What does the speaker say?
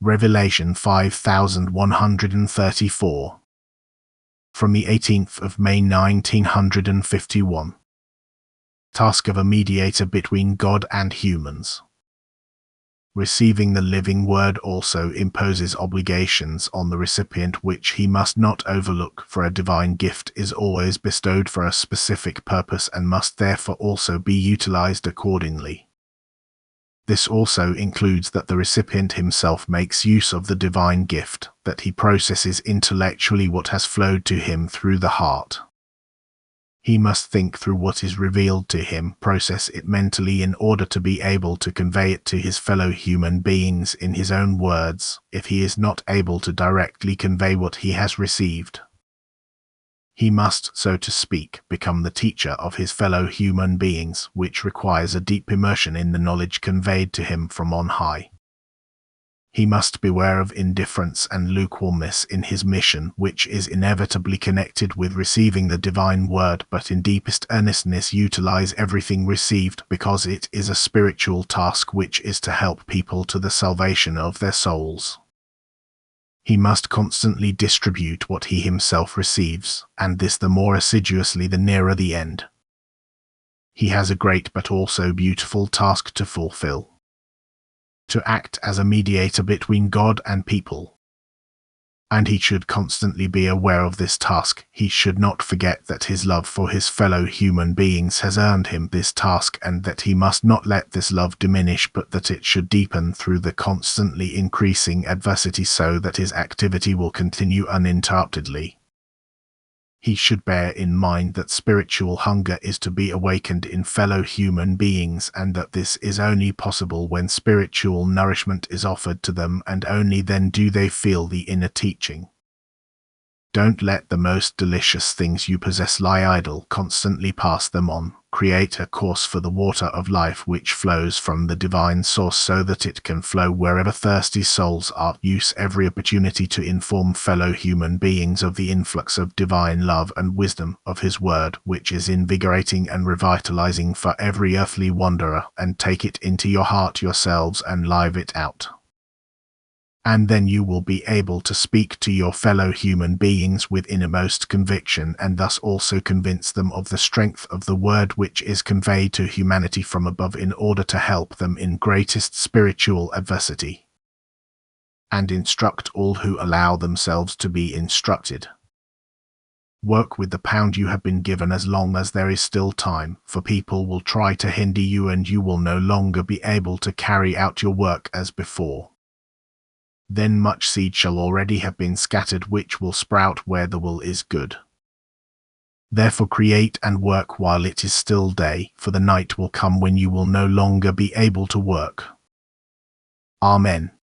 Revelation 5134. From the 18th of May 1951. Task of a mediator between God and humans. Receiving the living word also imposes obligations on the recipient which he must not overlook, for a divine gift is always bestowed for a specific purpose and must therefore also be utilized accordingly. This also includes that the recipient himself makes use of the divine gift, that he processes intellectually what has flowed to him through the heart. He must think through what is revealed to him, process it mentally in order to be able to convey it to his fellow human beings in his own words, if he is not able to directly convey what he has received. He must, so to speak, become the teacher of his fellow human beings, which requires a deep immersion in the knowledge conveyed to him from on high. He must beware of indifference and lukewarmness in his mission, which is inevitably connected with receiving the divine word, but in deepest earnestness utilize everything received, because it is a spiritual task which is to help people to the salvation of their souls. He must constantly distribute what he himself receives, and this the more assiduously the nearer the end. He has a great but also beautiful task to fulfill: to act as a mediator between God and people. And he should constantly be aware of this task. He should not forget that his love for his fellow human beings has earned him this task, and that he must not let this love diminish, but that it should deepen through the constantly increasing adversity, so that his activity will continue uninterruptedly. He should bear in mind that spiritual hunger is to be awakened in fellow human beings, and that this is only possible when spiritual nourishment is offered to them, and only then do they feel the inner teaching. Don't let the most delicious things you possess lie idle, constantly pass them on. Create a course for the water of life which flows from the divine source, so that it can flow wherever thirsty souls are. Use every opportunity to inform fellow human beings of the influx of divine love and wisdom of his word, which is invigorating and revitalizing for every earthly wanderer, and take it into your heart yourselves and live it out. And then you will be able to speak to your fellow human beings with innermost conviction, and thus also convince them of the strength of the word which is conveyed to humanity from above, in order to help them in greatest spiritual adversity. And instruct all who allow themselves to be instructed. Work with the pound you have been given as long as there is still time, for people will try to hinder you, and you will no longer be able to carry out your work as before. Then much seed shall already have been scattered, which will sprout where the will is good. Therefore create and work while it is still day, for the night will come when you will no longer be able to work. Amen.